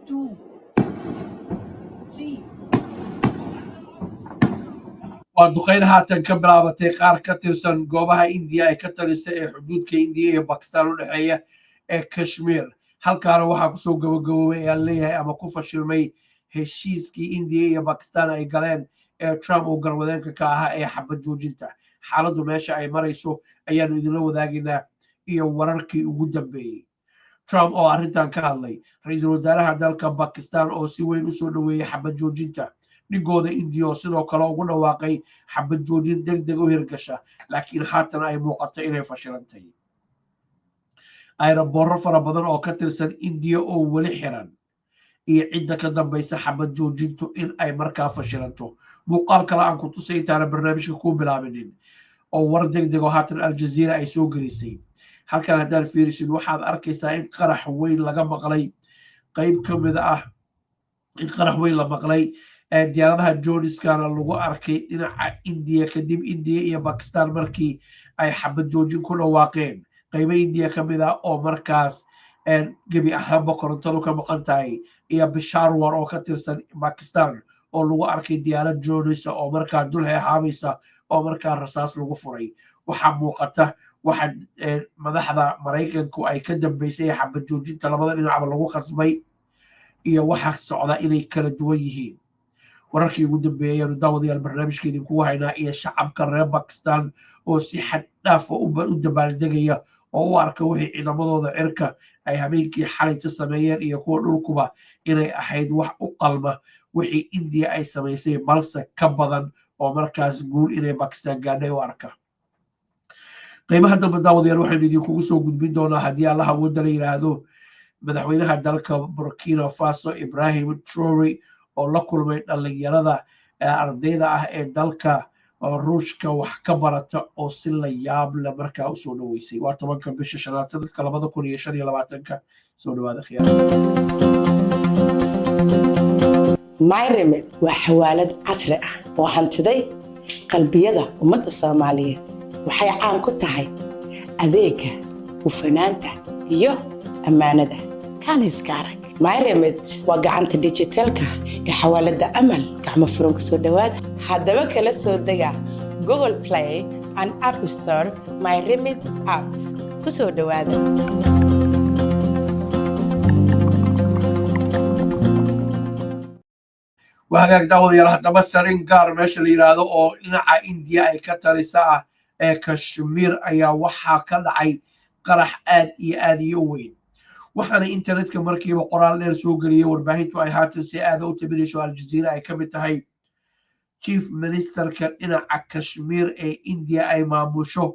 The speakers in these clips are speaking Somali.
2, 3. والدقين هاتن كبلابتي قار كترسن قوبها إنديا كترسة حدود كإنديا باكستان ودحية كشمير halkaana waxaa kusoo gabagaboobay aan leeyahay ama ku fashilmay heshiiskii indiya iyo bakistan ay galeen ee trump uu garwadeenka ka ahaa ee xabad joojinta xaaladdu meesha ay marayso ayaanu idinla wadaagaynaa iyo wararkii ugu dambeeyey trump oo arrintan ka hadlay ra-iisul wasaaraha dalka bakistan oo si weyn usoo dhoweeyey xabad joojinta dhigooda indiya oo sidoo kale ugu dhawaaqay xabad joojin degdeg u hirgasha laakiin haatan ay muuqato inay fashilantay ayraboorro fara badan oo ka tirsan indiya oo weli xiran iyo cidda ka dambaysa xabad joojintu in ay markaa fashilanto muuqaal kale aan ku tusay intaana barnaamijka ku bilaabinin oo war degdeg oo haatan aljaziira ay soo gelisay halkan haddaan fiirisid waxaad arkaysaa in qarax weyn laga maqlay qayb ka mid ah in qarax weyn la maqlay diyaaradaha joniskana lagu arkay dhinaca indiya kadib indiya iyo bakistan markii ay xabad joojin ku dhawaaqeen qaybo indiya ka mid ah oo markaas gebi ahaanba korontadu ka maqan tahay iyo bisharwar oo ka tirsan bakistan oo lagu arkay diyaarad jonisa oo markaa dul heehaabaysa oo markaa rasaas lagu furay waxaa muuqata waxa madaxda maraykanku ay ka dambeysay xabad joojinta labada dhinacba lagu khasbay iyo waxa socda inay kala duwan yihiin wararkii ugu dambeeyayaanu daawadayaal barnaamijka idinkugu haynaa iyo shacabka reer bakistan oo si xad dhaafa u dabaaldegaya oo u arka wixii ciidamadooda cirka ay habeenkii xalayta sameeyeen iyo kuwa dhulkuba inay ahayd wax u qalma wixii indiya ay samaysay balse ka badan oo markaas guul inay bakistan gaadhay u arka qiimaha dambe daawadayaal waxaynu idinkugu soo gudbin doonaa haddii allaha wadda la yidhaahdo madaxweynaha dalka burkina faso ibrahim traore oo la kulmay dhallinyarada ardayda ah ee dalka ruushka wax ka barata oo si la yaab leh markaa usoo dhoweysay waa 10 bisha shanaad sanadka 2025 soo dhawaada khiyaar myremed waa xawaalad casri ah oo hantiday qalbiyada ummadda Soomaaliyeed waxay caan ku tahay adeegga hufanaanta iyo ammaanada kaniska arag myremed waa gacanta digitalka ee xawaalada amal gacmo furan ku soo dhawaada haddaba kala soo dega Google Play and App Store myremed app ku soo dhawaada وهاجاك داود يلا حتى بس رينجار ماشي اللي يرادو أو نع إنديا أي كترساء كشمير أي وحى كدعي قرح آدي وين وحنا إنترنت كمركي وقرال لرسوق لي ورباهيتو أي هاتسي آدو تبليشو الجزيرة أي كمتها هاي تشيف منستر كان إنا كشمير أي إنديا أي ماموشو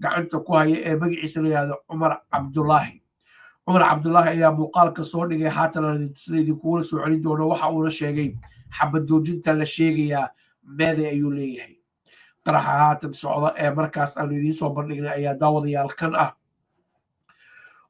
قعنتو كوهي مقعيس اللي هذا عمر عبد الله يا مقال كصورني حتى لو تسريدي كول سوعلي دونه waxa uu la sheegay xabad joojinta la sheegaya meeday ayuu leeyahay qaraxa haatan socda ee markaas aan idin soo bandhignay ayaa daawadayaal kan ah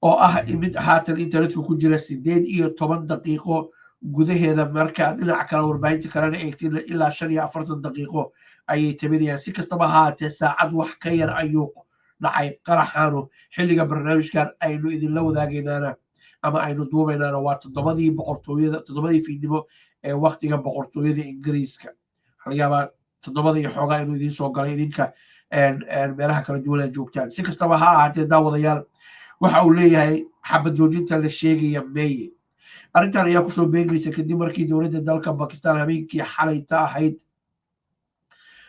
oo ah mid haatan internetka ku jira 18 daqiiqo gudaheeda marka dhinaca kale warbaahinta kalena eegtiin ilaa 45 daqiiqo ayay tabanayaan si kastaba haatee saacad wax ka yar ayuu dhacay qaraxaanu xilliga barnaamijkan aynu idinla wadaagaynaana ama aynu duubaynaana waa 7 fiidnimo ee waqtiga boqortooyada ingiriiska halyaaba 7 xoogaa inuu idiin soo galay idinka meelaha kala duwan aad joogtaan si kastaba ha ahaatee daawadayaal waxa uu leeyahay xabad joojinta la sheegaya meeye arrintan ayaa kusoo beegmaysa kadib markii dowladda dalka bakistan habeenkii xalayta ahayd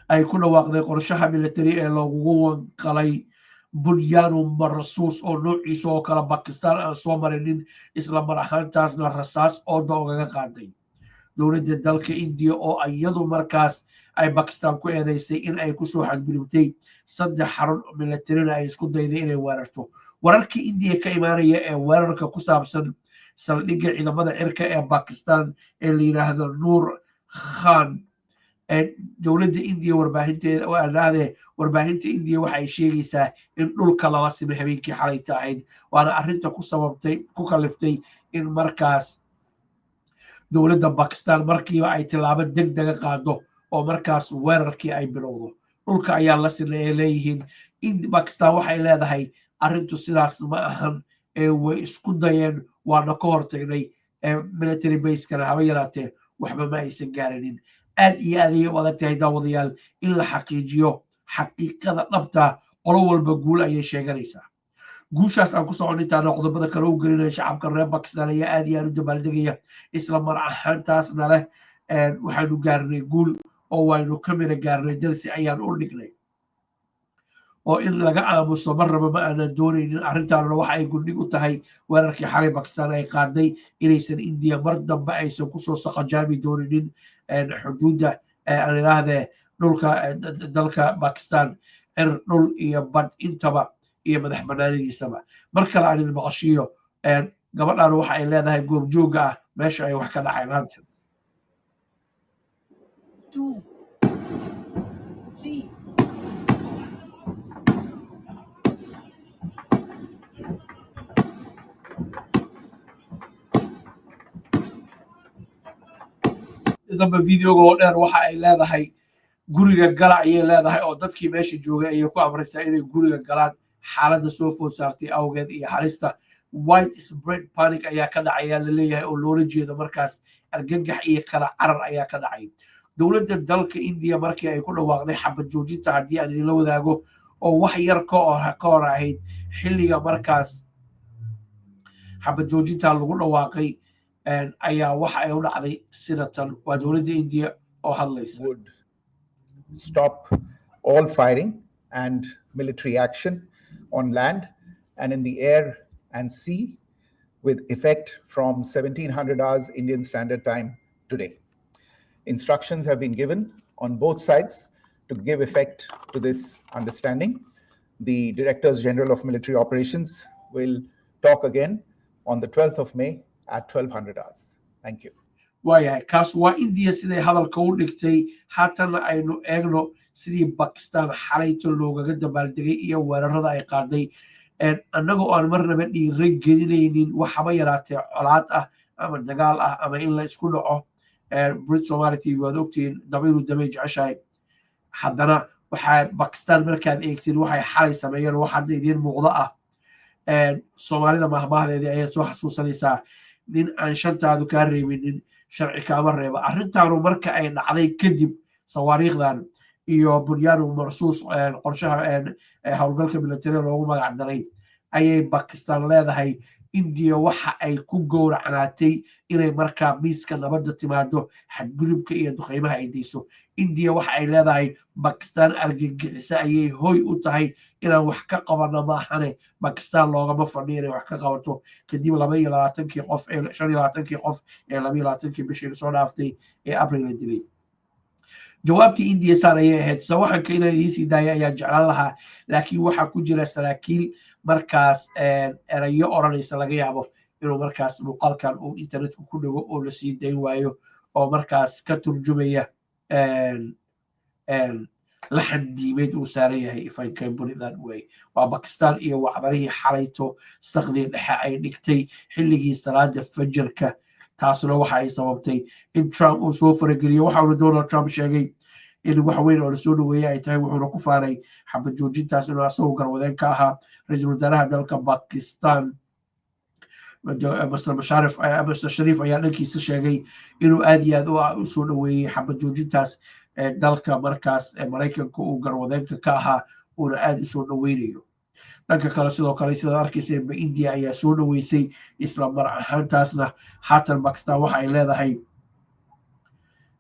ay ku dhawaaqday qorshaha military ee loogu wanqalay bunyanu marsuus oo noociisa oo kale bakistan aan soo marinin isla mar ahaantaasna rasaas ooda ogaga qaaday dowladda dalka indiya oo iyadu markaas ay bakistan ku eedeysay in ay kusoo xadgudubtay 3 xarun militarina ay isku dayday inay weerarto wararkii indiya ka imaanaya ee weerarka ku saabsan saldhigga ciidamada cirka ee bakistan ee la yidhaahdo nuur khan dowladda indiya warbaahinta indiya waxay sheegaysaa in dhulka lala simay habeenkii xalayta ahayd waana arrinta ku kaliftay in markaas dowladda bakistan markiiba ay tilaabo degdega qaado oo markaas weerarkii ay bilowdo dhulka ayaa la sinay ay leeyihiin in bakistan waxay leedahay arrintu sidaas ma ahan ee way isku dayeen waana ka hortagnay military basekana haba yaraatee waxba ma aysan gaarinin aad iyo aad ayay u adag tahay daawadayaal in la xaqiijiyo xaqiiqada dhabta qolo walba guul ayay sheeganaysaa guushaas aan ku socon intaana qodobada kale u gelinaya shacabka reer bakistan ayaa aad iyo aad u dabaaldegaya isla mar ahaantaasna leh waxaanu gaarnay guul oo waynu ka mira gaarnay dalsi ayaan u dhignay oo in laga aamuso mar raba ma aanan doonaynin arrintaanuna waxa ay gundhig u tahay weerarkii xalay bakistan ay qaaday inaysan indiya mar dambe aysan kusoo saqajaami dooninin xuduudda aan idhaahdee dhulka dalka bakistan cir dhul iyo badh intaba iyo madax banaanidiisaba mar kale aan idin maqashiiyo gabadhaan waxa ay leedahay goobjooga ah meesha ay wax ka dhaceen maanta 2 3 dambe videoga oo dheer waxa ay leedahay guriga gala ayay leedahay oo dadkii meesha joogay ayay ku amraysaa inay guriga galaan xaaladda soo food saartay awgeed iyo halista white spread panic ayaa ka dhacaya la leeyahay oo loola jeedo markaas argagax iyo kala carar ayaa ka dhacay dowladda dalka indiya markii ay ku dhawaaqday xabad joojinta haddii aan idinla wadaago oo wax yar ka hor ahayd xilliga markaas xabad joojinta lagu dhawaaqay ayaa waxa ay u dhacday sida tan waa dowladda indiya oo hadlaysa would stop all firing and military action on land and in the air and sea with effect from 1700 hours Indian Standard Time today. Instructions have been given on both sides to give effect to this understanding. The Directors General of Military Operations will talk again on the 12th of May at 1200 hours. Thank you. waayahay kaas waa indiya siday hadalka u dhigtay haatana aynu eegno sidii bakistan xalayto loogaga dabaaldegay iyo weerarada ay qaaday annagoo aan marnaba dhiira gelinaynin waxaba yaraatee colaad ah ama dagaal ah ama in la isku dhaco brit somali tv waad ogtihiin dabaynu damay jeceshahay haddana waxaa bakistan markaad eegtiin waxay xalay sameeyeen wax hadda idiin muuqdo ah soomaalida mahmahdeedii ayaad soo xasuusanaysaa nin aan shantaadu kaa reebinin sharci kaama reeba arrintaanu marka ay dhacday kadib sawaariikhdan iyo bunyaanu marsuus qorshaha howlgalka militariga loogu magac daray ayay bakistan leedahay indiya waxa ay ku gowracnaatay inay markaa miiska nabadda timaado xadgudubka iyo duqeymaha ay deyso indiya waxa ay leedahay bakistan argagixisa ayay hoy u tahay inaan wax ka qabano maahane bakistan loogama fadhiyo inay wax ka qabato kadib 22 qof ee 25 qof ee 22 bishii soo dhaaftay ee abril la dilay jawaabtii indiya saan ayay ahayd sawaxanka inaan idiin sii daaya ayaa jeclaan lahaa laakiin waxaa ku jira saraakiil markaas erayo odhanaysa laga yaabo inuu markaas muuqaalkan uu internetka ku dhago oo la sii dayn waayo oo markaas ka turjumaya laxan diimeed uu saaran yahay if I can put it that way waa bakistan iyo wacdarihii xalayto saqdii dhexe ay dhigtay xilligii salaada fajarka taasuna waxa ay sababtay in Trump uu soo farageliyo waxauna Donald Trump sheegay in wax weyn oo la soo dhaweeyay ay tahay wuxuuna ku faanay xabad joojintaas inuu asagoo garwadeen ka ahaa ra-iisul wasaaraha dalka bakistan Mr. Sharif ayaa dhankiisa sheegay inuu aad iyo aad u soo dhaweeyey xabad joojintaas dalka markaas maraykanka uu garwadeenka ka ahaa uuna aad u soo dhaweynayo dhanka kale sidoo kale sidaad arkayseenba indiya ayaa soo dhaweysay isla mar ahaantaasna haatan bakistan waxa ay leedahay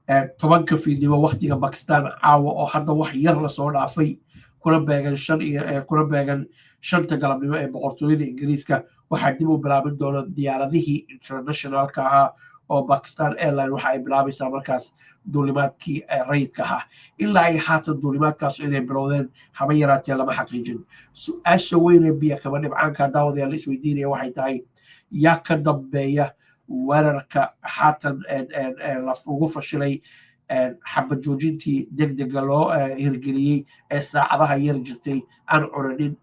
10 fiidnimo waqtiga bakistan caawa oo hadda wax yar lasoo dhaafay kuna beegan 5 galabnimo ee boqortooyada ingiriiska waxaa dib u bilaabin doona diyaaradihii internationalka ahaa oo bakistan airline waxa ay bilaabaysaa markaas duulimaadkii rayidka ahaa ilaa ay haatan duulimaadkaas inay bilowdeen haba yaraatee lama xaqiijin su-aasha weynee biya kaba dhibcaanka daawadayaal la isweydiinaya waxay tahay yaa ka dambeeya weerarka haatan ugu fashilay xabad joojintii degdega loo hirgeliyey ee saacadaha yar jirtay aan curanin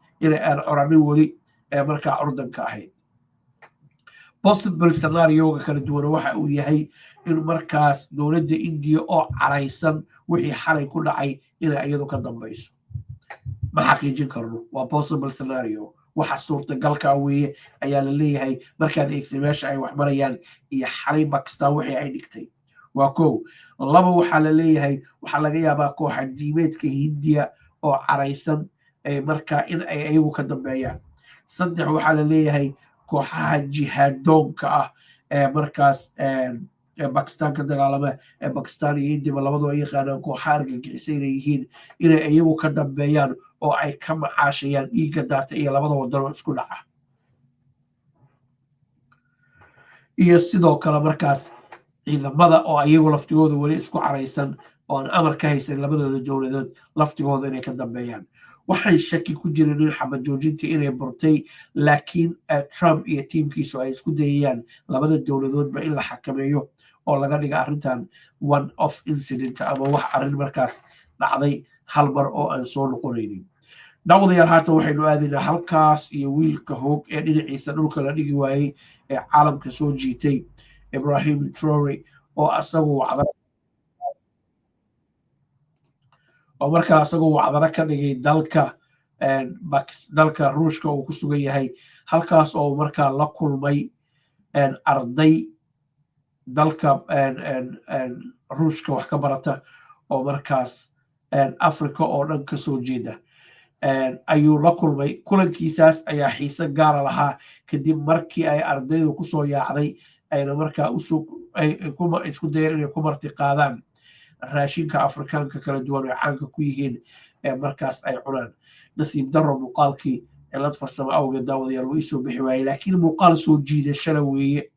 weli markaa curdanka ahayd possible scenarioga kala duwana waxa uu yahay in markaas dowladda indiya oo caraysan wixii xalay ku dhacay inay iyadu ka dambayso ma xaqiijin karno waa possible scenario waxa suurtagalka weeye ayaa la leeyahay markaad eegtay meesha ay wax marayaan iyo xalay Pakistan wixii ay dhigtay. waa kow. laba waxaa la leeyahay waxaa laga yaabaa kooxa diimeedka Hindiya oo caraysan markaa in ay ayagu ka dambeeyaan. saddex waxaa la leeyahay kooxaha jihaadoonka ah markaas Pakistan ka dagaalama Pakistan iyo India labadoo ay yaqaanaan kooxaha argagixisay inay yihiin inay ayagu ka dambeeyaan oo ay ka macaashayaan dhiigga daata iyo labada wadan oo isku dhaca. iyo sidoo kale markaas ciidamada oo ayagu laftigooda weli isku caraysan oo aan amar ka haysan labadooda dowladood laftigooda inay ka dambeeyaan. waxay shaki ku jireen in xabad joojinta inay burtay laakiin Trump iyo tiimkiisu ay isku dayayaan labada dowladoodba in la xakameeyo oo laga dhiga arrintan one off incident ama wax arrin markaas dhacday hal mar oo aan soo noqonaynin. daawadayaal haatan waxaynu aadaynaa halkaas iyo wiilka hoog ee dhinaciisa dhulka la dhigi waayey ee caalamka soo jiitay Ibrahim Traore oo asagu markaa asagoo wacdara ka dhigay dalka Ruushka uu ku sugan yahay halkaas oo markaa la kulmay arday dalka Ruushka wax ka barata oo markaas Afrika oo dhan ka soo jeeda ayuu la kulmay. kulankiisaas ayaa xiise gaara lahaa kadib markii ay ardaydu ku soo yaacday ayna markaa isku dayeen inay ku marti qaadaan raashinka Afrikaanka kala duwan oo caanka ku yihiin markaas ay cunaan. nasiib darro muuqaalkii cilad farsamo awgeed daawadayaal wuu isoo bixi waayey laakiin muuqaal soo jiidashada weeye.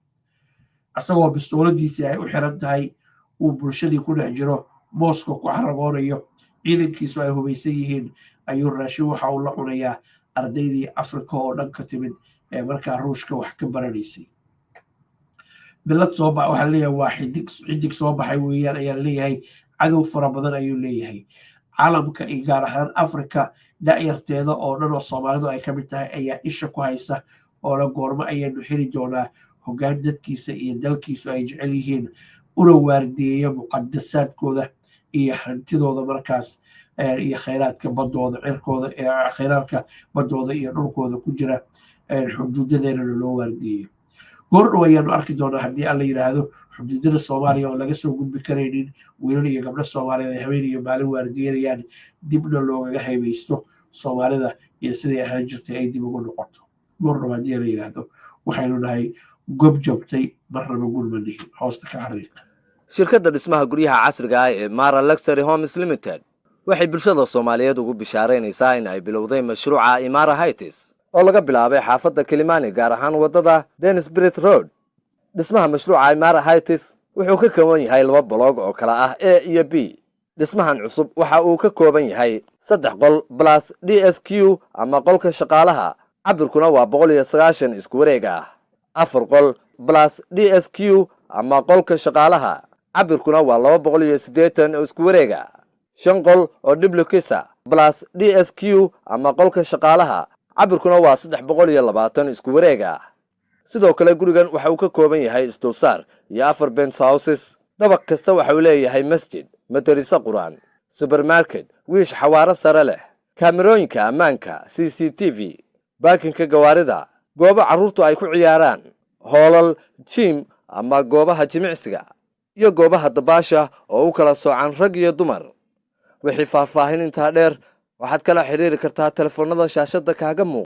asagoo bistooladiisii ay u xiran tahay uu bulshadii ku dhex jiro Moscow ku caraboonayo ciidankiisu ay hubaysan yihiin ayuu raashin waxa uu la cunayaa ardaydii Afrika oo dhan ka timid ee markaa Ruushka wax ka baranaysay. bilad soo bax waxaa leeyahay waa xidig soo baxay weeyaan ayaa leeyahay cadow fara badan ayuu leeyahay. caalamka iyo gaar ahaan Afrika da'yarteeda oo dhan oo Soomaalidu ay ka mid tahay ayaa isha ku haysa oo la goormo ayaynu heli doonaa hoggaan dadkiisa iyo dalkiisu ay jecel yihiin una waardiyeeya muqadasaadkooda iyo hantidooda markaas iyo khayraadka badooda cirkooda khayraadka badooda iyo dhulkooda ku jira xuduudadeena loo waardiyeeyo. goordhow ayaanu arki doonaa haddii alla yidhaahdo xuduudada Soomaaliya oo laga soo gudbi karaynin wiilal iyo gabdho Soomaaliyeed ay habeen iyo maalin waardiyeynayaan dibna loogaga haybaysto Soomaalida iyo siday ahaan jirtay ay dib ugu noqoto. goordhow haddii alla yidhaahdo waxaynu nahay gob jabtay marnaba gulmanihin hoosta ka xariiq. shirkadda dhismaha guryaha casriga ah ee Mara Luxury Homes Limited waxay bulshada Soomaaliyeed ugu bishaaraynaysaa in ay bilowday mashruuca Imara Heights oo laga bilaabay xaafadda Kilimani gaar ahaan wadada Dennisbridge Road. dhismaha mashruuca Imara Heights wuxuu ka kooban yahay 2 boloog oo kala ah A iyo B. dhismahan cusub waxa uu ka kooban yahay 3 qol plus DSQ ama qolka shaqaalaha cabirkuna waa 190 isku wareeg ah. 4 qol plus DSQ ama qolka shaqaalaha cabirkuna waa 280 isku wareeg ah. 5 qol oo duplex plus DSQ ama qolka shaqaalaha cabirkuna waa 320 isku wareeg ah. sidoo kale gurigan waxa uu ka kooban yahay isdulsaar iyo 4 penthouses. dabaq kasta waxa uu leeyahay masjid, madarasa quraan, supermarket, wiish xawaaro sare leh, kaamirooyinka ammaanka, CCTV, baakinka gawaarida, goobo carruurtu ay ku ciyaaraan, hoolal, gym ama goobaha jimicsiga, iyo goobaha dabaasha oo u kala soocan rag iyo dumar. wixii faahfaahin intaa dheer waxaad kala xiriiri kartaa telefoonada shaashada kaaga muuqda.